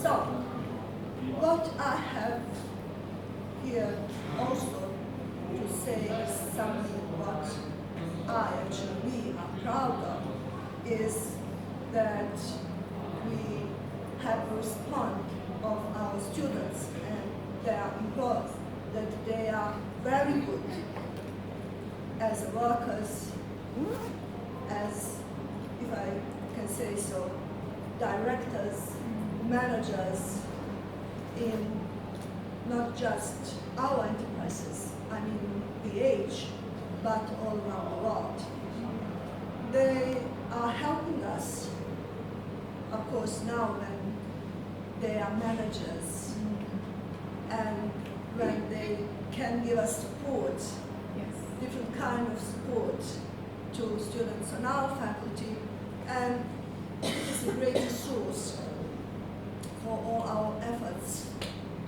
So, what I have here also to say is something what we are proud of, is that we have a response of our students and their employees, that they are very good as workers, as, if I can say so, directors, managers in not just our enterprises, I mean BH, but all around the world. They are helping us, of course, now when they are managers and when they can give us support, different kind of support to students on our faculty, and it is a great source for all our efforts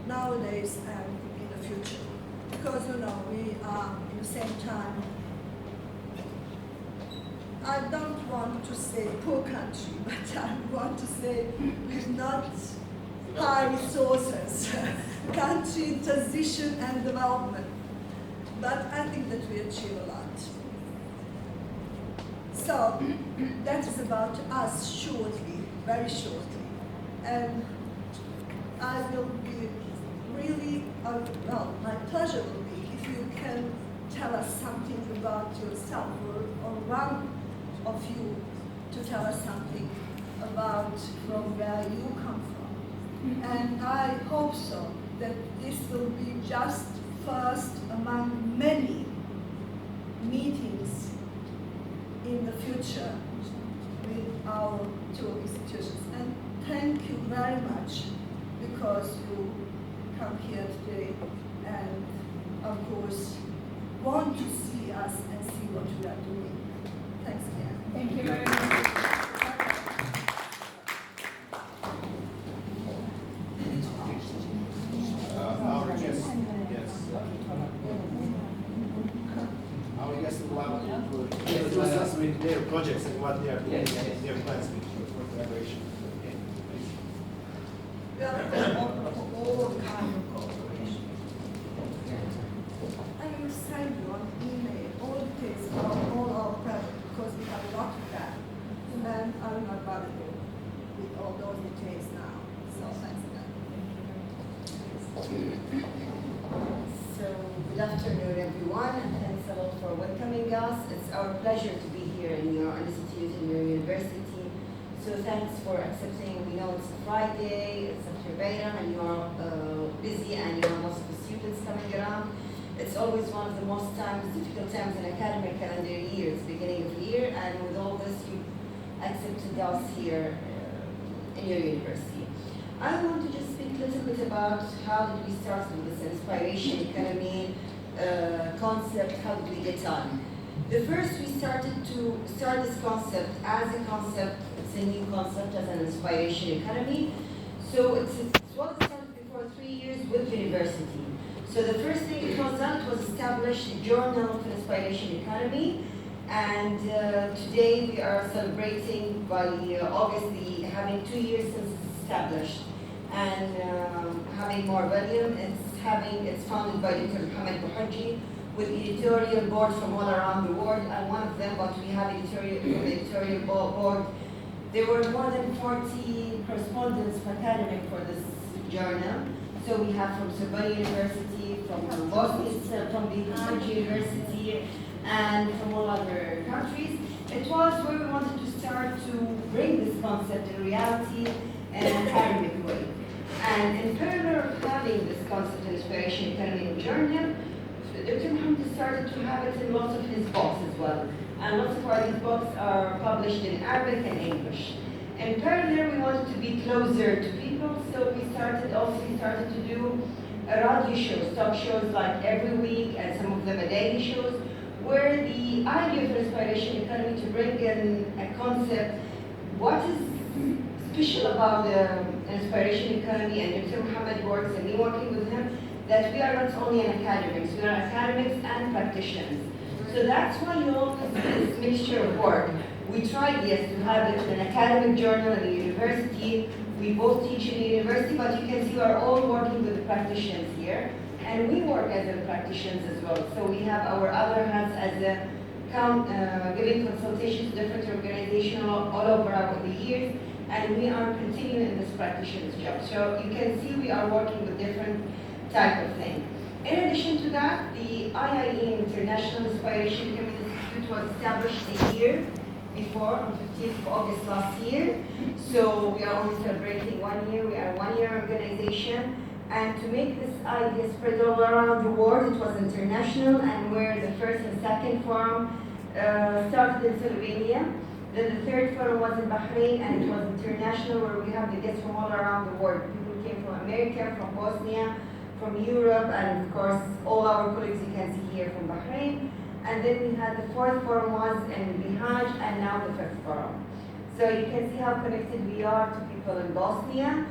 nowadays and in the future. Because, you know, we are in the same time, I don't want to say poor country, but I want to say with not high resources, country in transition and development. But I think that we achieve a lot. So that is about us shortly, very shortly. And I will be really, well, my pleasure will be if you can tell us something about yourself, or one of you to tell us something about from where you come from. And I hope so, that this will be just first among many meetings in the future with our two institutions. And thank you very much, because you come here today and, of course, want to see us and see what we are doing. Thanks again. Thank you very much. Our guests will discuss with their projects and what they are doing, their plans for collaboration. We are all kind of cooperation. I will send you an email all details about all our projects, because we have a lot of that. And I will not bother you with all those details now. So thanks again. So, good afternoon, everyone, and thanks a lot for welcoming us. It's our pleasure to be here in your institute, in your university. So thanks for accepting. We know it's a Friday, it's after Bayram, and you're busy, and you have lots of students coming around. It's always one of the most difficult times in academic calendar year. It's beginning of the year, and with all this, you accepted us here in your university. I want to just speak a little bit about how did we start with this inspiration economy concept, how did we get on. The first, we started to start this concept as a concept, it's a new concept as an inspiration economy. So it was started before 3 years with university. So the first thing it was done, it was established a journal of inspiration economy. And today we are celebrating by obviously having 2 years since it's established. And having more volume, it's founded by Dr. Mohammed Bouhaji, with editorial board from all around the world, and one of them, but we have editorial board. There were more than 40 correspondents academic for this journal. So we have from Sarjevo University, from Bosnia, from Bosnia University, and from all other countries. It was where we wanted to start to bring this concept in reality in an academic way. And in parallel of having this concept of inspiration economy in journal, Dr. Mohammed started to have it in lots of his books as well. And lots of these books are published in Arabic and English. In parallel, we wanted to be closer to people, so we started to do radio shows, talk shows like every week, and some of them are daily shows, where the idea of inspiration economy to bring in a concept, what is special about the inspiration economy, and Dr. Mohammed works and me working with him, that we are not only academics, we are academics and practitioners. So that's why you always see this mixture of work. We tried, yes, to have it in an academic journal in a university. We both teach in the university, but you can see we are all working with the practitioners here. And we work as the practitioners as well. So we have our other hats as a giving consultations to different organizations all over the years, and we are continuing in this practitioner's job. So you can see we are working with different type of things. In addition to that, the IIE International Inspiration Community Institute was established a year before, on 15th of August last year. So we are only celebrating 1 year. We are a 1 year organization. And to make this idea spread all around the world, it was international, and where the first and second forum started in Slovenia. Then the third forum was in Bahrain, and it was international, where we have the guests from all around the world. People came from America, from Bosnia, from Europe, and of course, all our colleagues you can see here from Bahrain. And then we had the fourth forum was in Bihać, and now the fifth forum. So you can see how connected we are to people in Bosnia.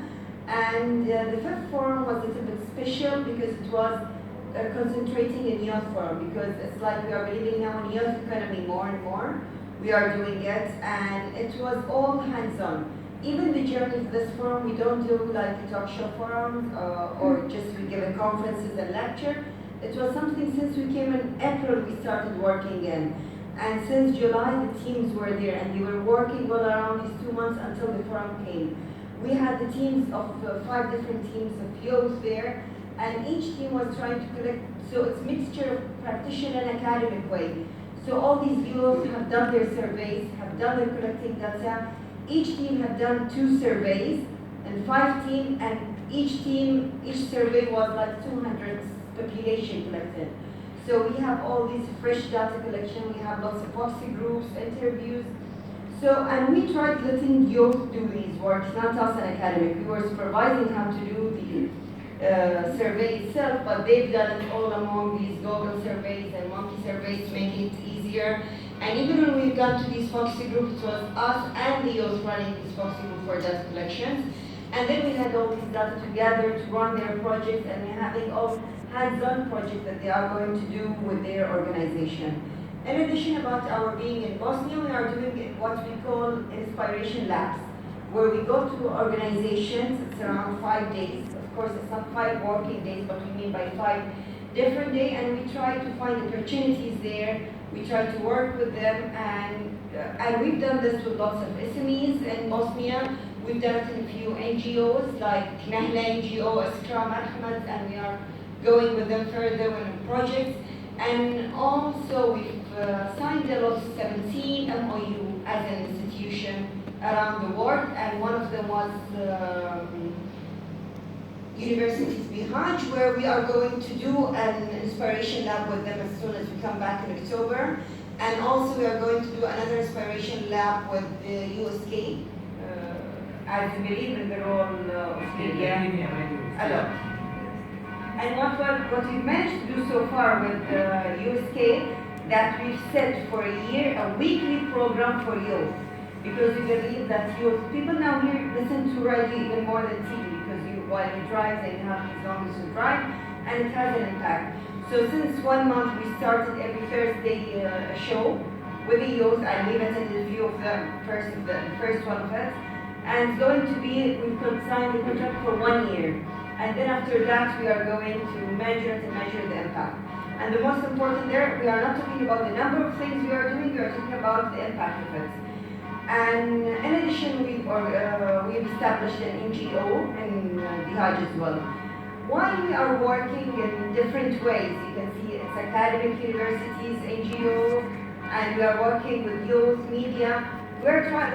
And the fifth forum was a little bit special because it was concentrating in youth forum, because it's like we are believing now in youth economy more and more. We are doing it, and it was all hands-on. Even the journey of this forum, we don't do like a talk show forum or just we give a conferences and lecture. It was something since we came in April we started working in. And since July the teams were there and they were working all around these 2 months until the forum came. We had the teams of 5 different teams of youth there, and each team was trying to collect, so it's a mixture of practitioner and academic way. So all these youth have done their surveys, have done their collecting data. Each team have done 2 surveys, and 5 teams, and each survey was like 200 population collected. So we have all these fresh data collection, we have lots of proxy groups, interviews. So, and we tried letting youth do these works, not us an academic. We were supervising how to do the survey itself, but they've done it all among these global surveys and monkey surveys to make it easier. And even when we've gone to these proxy groups, it was us and the youth running these proxy groups for data collections. And then we had all these data together to run their projects, and we're having all hands-on projects that they are going to do with their organization. In addition about our being in Bosnia, we are doing what we call inspiration labs, where we go to organizations. It's around 5 days. Of course, it's not 5 working days, but we mean by 5 different days, and we try to find opportunities there. We try to work with them, and we've done this with lots of SMEs in Bosnia. We've done it in a few NGOs like Nahla NGO, Iskram Ahmed, and we are going with them further in projects. And also we've signed a lot of 17 MOU as an institution around the world, and one of them was Universities Bihać, where we are going to do an inspiration lab with them as soon as we come back in October. And also we are going to do another inspiration lab with the USK, as we believe in the role of media a lot. And what we've managed to do so far with USK, that we've set for a year a weekly program for youth, because we believe that youth, people now here listen to radio even more than TV, because while you drive, they have these long distance drive, and it has an impact. So since 1 month, we started every Thursday a show with the youth, and we've attended a few of them, the first one of it, and it's going to be, we've signed the contract for 1 year. And then after that, we are going to measure the impact. And the most important there, we are not talking about the number of things we are doing, we are talking about the impact of it. And in addition, we've established an NGO in Bihać as well. Why we are working in different ways? You can see it's academic universities, NGO, and we are working with youth, media. We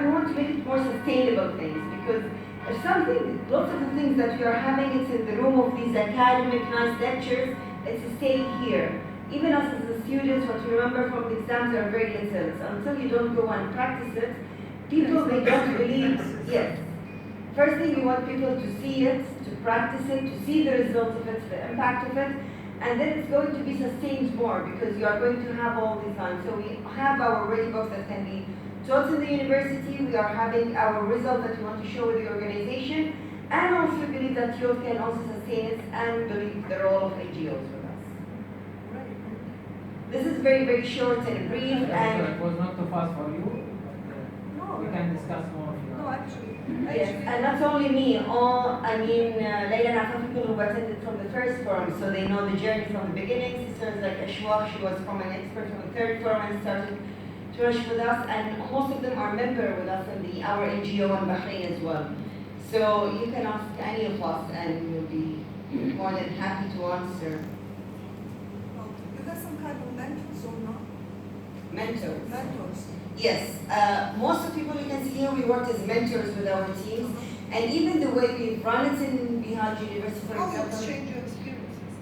want to make it more sustainable things, because if something, lots of the things that we are having, it's in the room of these academic nice lectures, it's staying here. Even us as the students, what we remember from the exams are very little. So until you don't go and practice it, people, they don't believe, yes. First thing, we want people to see it, to practice it, to see the result of it, the impact of it, and then it's going to be sustained more, because you are going to have all the time. So we have our ready books that can be taught in the university, we are having our results that we want to show with the organization, and also believe that youth can also sustain it, and believe the role of NGOs with us. This is very, very short and brief, and it was not too fast for you. We can discuss more if you No, actually, Yes, and not only me, Leila and Afa people who attended from the first forum, so they know the journey from the beginning. Sisters like Ashwaq, she was from an expert from the third forum and started to rush with us, and most of them are member with us in our NGO in Bahrain as well. So you can ask any of us and we'll be more than happy to answer. you have some kind of mentors or not? Mentors. Mentors. Yes, most of the people you can see here, we worked as mentors with our teams, and even the way we run it in Bihar University, for How you example, exchange your experiences?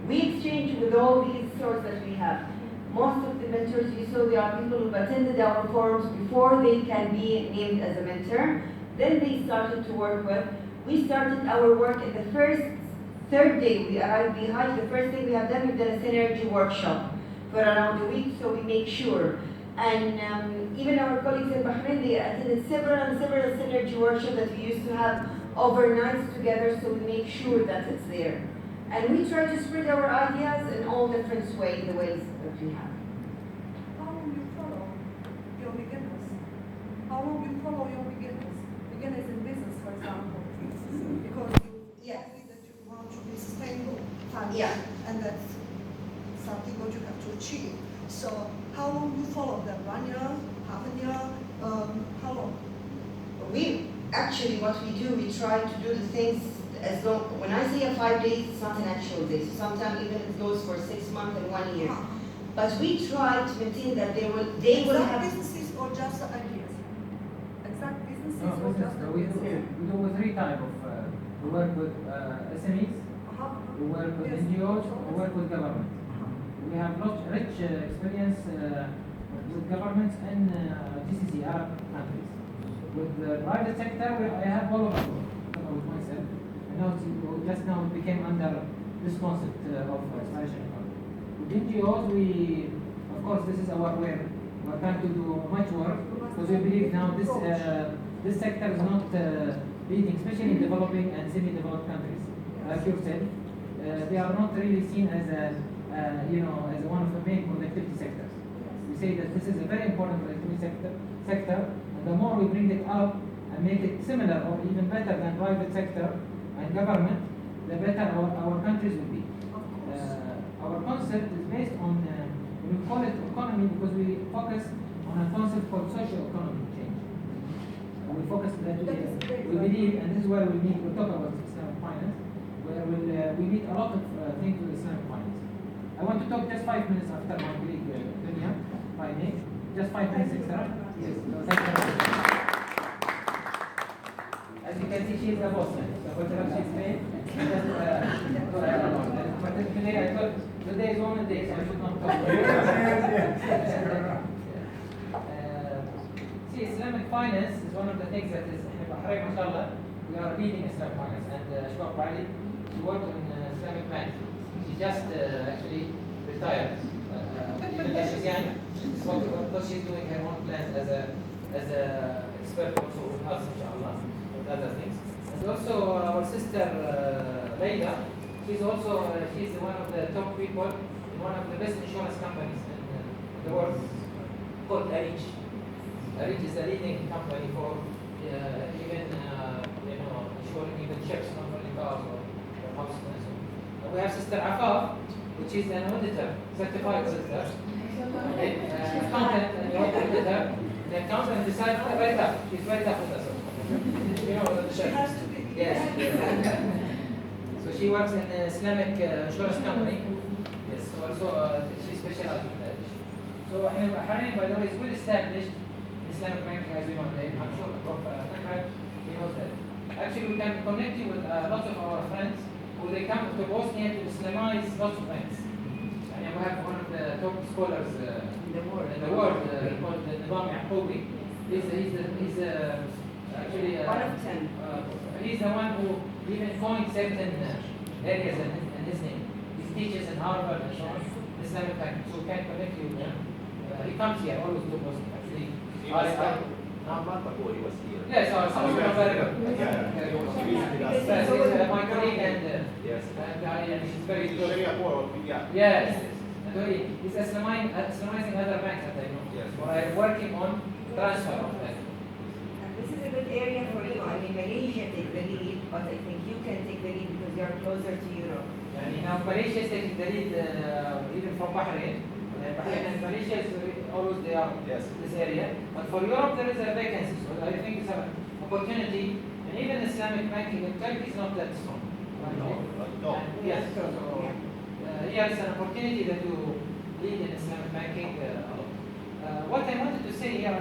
we exchange with all these sources that we have. Most of the mentors you saw, they are people who've attended our forums before they can be named as a mentor. Then they started to work with. We started our work in the third day we arrived behind. The first thing we have done, we've done a synergy workshop for around a week, so we make sure. And even our colleagues in Bahrain, they attended several synergy workshops that we used to have overnights together, so we make sure that it's there. And we try to spread our ideas in all different ways, the ways that we have. How long you follow your beginners? How long you follow your beginners? Beginners in business, for example. Because you Yes. told me that you want to be sustainable finance, Yeah. and that's something what you have to achieve. So how long you follow them? 1 year, half a year, how long? We actually, what we do, we try to do the things as long. When I say a 5 days, it's not an actual day. So sometimes even it goes for 6 months and 1 year. But we try to maintain that they will Exact have. businesses or just ideas? Exact businesses No, or just business. We ideas? do with three type of. We work with SMEs, we work with Yes. NGOs, we work with government. We have rich experience with governments in GCC Arab countries. With the private sector, I have all of them with myself. And just now it became under this concept of expansion economy. With NGOs, of course, this is our way. We're trying to do much work because we believe now this sector is not leading, especially in developing and semi-developed countries. Like you said, they are not really seen as as one of the main productivity sectors. We say that this is a very important productivity sector, and the more we bring it up and make it similar or even better than private sector and government, the better our countries will be. Our concept is based on, we call it economy because we focus on a concept called social economy change. And we focus on that we believe, and this is where we'll talk about Islamic finance, where we meet a lot of things with Islamic finance. I want to talk just 5 minutes after my colleague, Dunya, if I may. Just 5 minutes extra. Yes, so thank you very much. As you can see, she is a Bosnian. So whatever she's saying, but today I thought, today is only day, so I should not talk. See, Islamic finance is one of the things that is, in Bahrain, mashallah, we are leading Islamic finance. And Shwab Bali, she worked in Islamic bank. She just actually retired. Even though she's young, because she's doing her own plans as a expert also with us, inshallah, with other things. And also our sister Leila, she's one of the top people in one of the best insurance companies in the world, called Arich. Arich is a leading company for even insuring even ships, not only cars or houses and so on. And we have Sister Afaf, which is an auditor, certified auditor, accountant, and auditor. The accountant decided right up. She's right up with us. The She has to be. Yes. So she works in an Islamic insurance company. Yes. So also she specializes in that. So Bahrain, by the way, is well established in Islamic banking as we know today. I'm sure Prof. Ahmed knows that. Actually, we can connect you with lots of our friends who they come to Bosnia to Islamize lots of banks. And we have one of the top scholars in the world called Nizam Yaqoubi. He's actually One of 10. He's the one who even coined certain areas in his name. He teaches in Harvard and so on, Islamic banking, so we can connect you with him. He comes here always to Bosnia. Actually, Not before he was here. yes, our very good. Yes. My colleague and Yes. she's very good. Sharia law, yeah. Yes. And he's Islamizing other banks that I know. Yes. Or I'm working on transfer of that. And this is a good area for you. I mean, Malaysia take the lead, but I think you can take the lead because you're closer to Europe. يعني now Malaysia is taking the lead even from Bahrain. Bahrain and Malaysia is always they are Yes. this area. But for Europe there is a vacancy, so I think it's an opportunity. And even Islamic banking in Turkey is not that strong. No. Yes. So here is an opportunity that you lead in Islamic banking a lot. What I wanted to say here,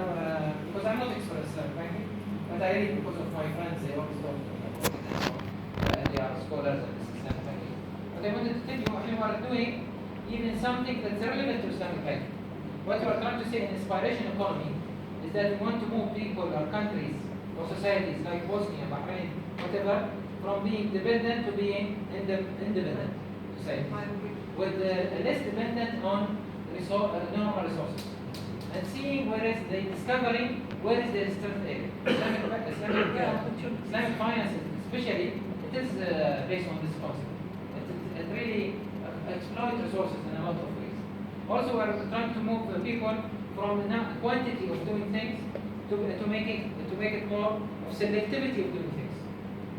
because I'm not expert in Islamic banking, but I read because of my friends, they always talk about it and so on. They are scholars of Islamic banking. But I wanted to tell you, we are doing even something that's relevant to Islamic banking. What we are trying to say in inspiration economy is that we want to move people or countries or societies like Bosnia, Bahrain, whatever, from being dependent to being independent society, with less dependent on normal resources, and seeing where is the discovering where is the strength area. Islamic finance, especially, it is based on this concept. It really exploits resources in a lot of ways. Also, we are trying to move people from quantity of doing things to make it more of selectivity of doing things,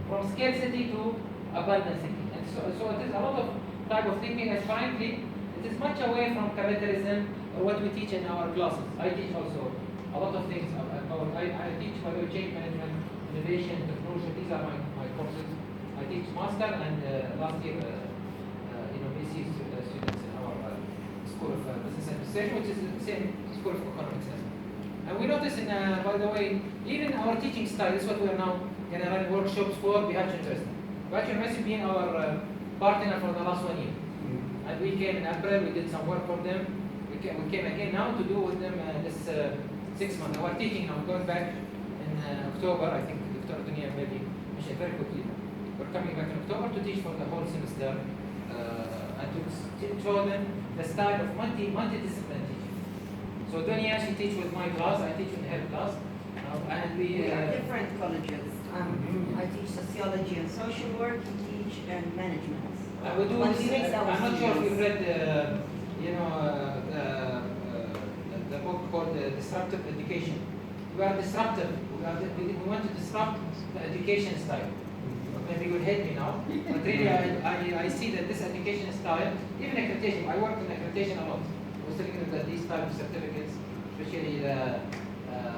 from scarcity to abundance thinking. And so it is a lot of type of thinking, and frankly, it is much away from capitalism or what we teach in our classes. I teach also a lot of things about, I teach change management, innovation, technology. These are my courses. I teach master and last year, BC students in our School of Business Administration, which is the same School of Economics. And we notice, by the way, even our teaching style, this is what we are now going to run workshops for Bihar University. Bihar University being our partner for the last 1 year. And we came in April, we did some work for them. We came again now to do with them this 6 months. We're teaching now, going back in October, I think Dr. Dunia maybe mentioned very quickly. We're coming back in October to teach for the whole semester and to show them the style of multidisciplinary teaching. So Dunia, she teaches with my class, I teach with her class. And we are different colleges. I teach sociology and social work, you teach management. We do. I'm not sure if you've read, the book called Disruptive Education. We are disruptive. We want to disrupt the education style. Maybe you will hate me now, but really I see that this education style, even accreditation, I work in accreditation a lot. I was telling you that these type of certificates, especially the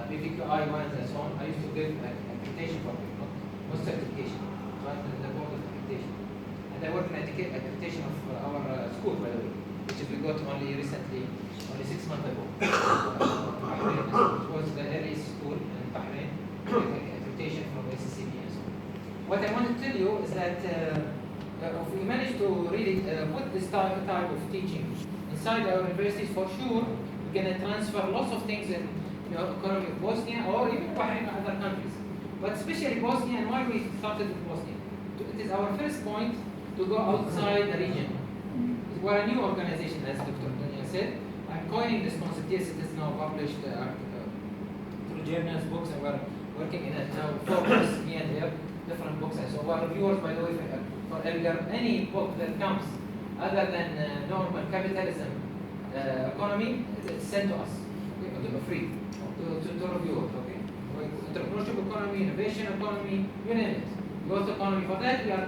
BVQI ones and so on, I used to give accreditation for people, not certification, but the board of accreditation. And I work in accreditation of our school, by the way, which we got only recently, only 6 months ago. It was the earliest school in Bahrain, accreditation from SCCB and so on. What I want to tell you is that if we manage to really put this type of teaching inside our universities, for sure, we're going to transfer lots of things in economy of Bosnia or even Bahrain and other countries. But especially Bosnia, and why we started with Bosnia. It is our first point to go outside the region. We're a new organization, as Dr. Dunia said. I'm coining this concept. Yes, it is now published through journals, books, and we're working in it now. 4 books, me and her, different books. And so our reviewers, by the way, for any book that comes other than normal capitalism economy, it's sent to us free to review it. Okay, entrepreneurship economy, innovation economy, you name it. Youth economy. For that, we are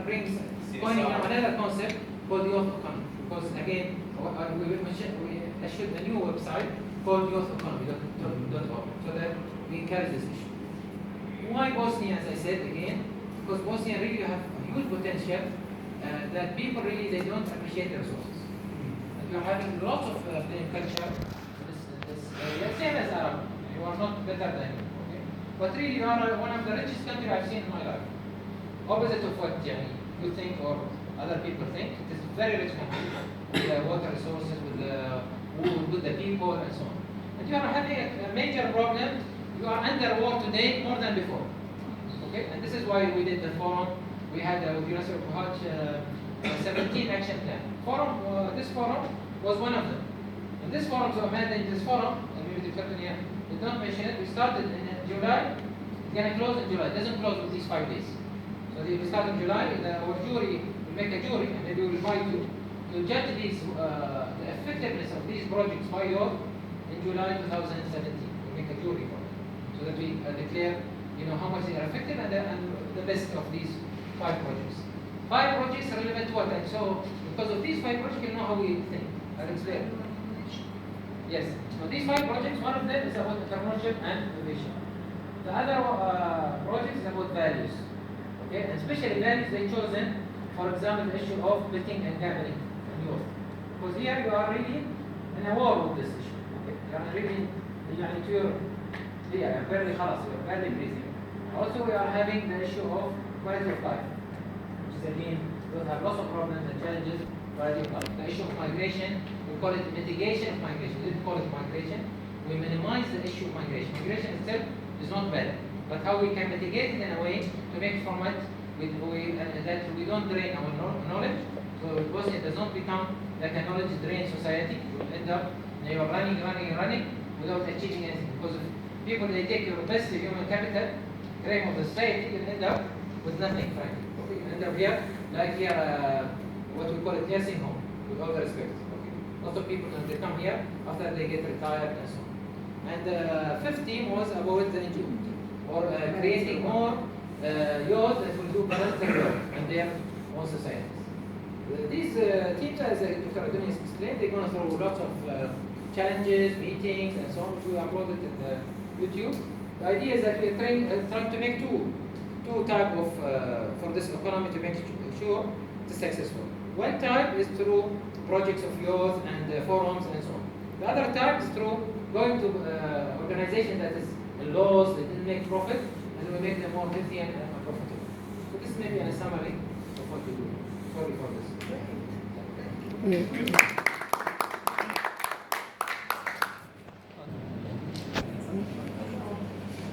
coining another concept called youth economy. Because again, we issued a new website called youtheconomy.org, so that we encourage this issue. Why Bosnia, as I said again? Because Bosnia really have a huge potential that people really they don't appreciate the resources. And we are having lots of playing culture in this area, same as Arab. You are not better than you, okay? But really you are one of the richest countries I've seen in my life. Opposite of what you think or other people think. It is a very rich country with the water resources, with the people and so on. And you are having a major problem. You are under war today more than before. Okay? And this is why we did the forum. We had with University of Bahaj 17 action plan. This forum was one of them. And this forum, so managing this forum, and maybe the company did not mention it, we started in July. It's going to close in July. It doesn't close with these 5 days. So we start in July. Our jury will make a jury, and maybe we will invite you to judge these, the effectiveness of these projects by you in July 2017. We make a jury for it, so that we declare you know how much they are affected, and the best of these 5 projects. 5 projects relevant to what? And so because of these 5 projects, you know how we think. I'll explain. Yes. So these 5 projects, one of them is about entrepreneurship and innovation. The other project is about values. Okay, and especially values they chosen, for example, the issue of betting and gambling and youth. Because here you are really in a war with this issue. Okay, you are really, يعني to your, yeah, barely خلاص, you are barely breathing. Also, we are having the issue of quality of life, which is again, we have lots of problems and challenges. Quality of life. The issue of migration, we call it mitigation of migration. We didn't call it migration. We minimize the issue of migration. Migration itself is not bad, but how we can mitigate it in a way to make from it that we don't drain our knowledge. So Bosnia does not become like a knowledge drain society. You end up you are running without achieving anything. Because if people they take your best human capital, cream of the society, you end up with nothing, frankly. Okay? You end up here like here. What we call it nursing home, with all the respect. Okay. Lots of people when they come here after they get retired and so on. And the fifth team was about the NGO, or creating more youth that will do volunteer work in their own societies. These teams, as Dr. Adonis explained, they're going through lots of challenges, meetings, and so on, which we uploaded in the YouTube. The idea is that we're trying to make two type of for this economy to make sure it's successful. One type is through projects of youth and forums and so on. The other type is through going to organizations that is laws that didn't make profit, and we make them more healthy and profitable. So this may be a summary of what we do. Sorry for this. Great. Thank you.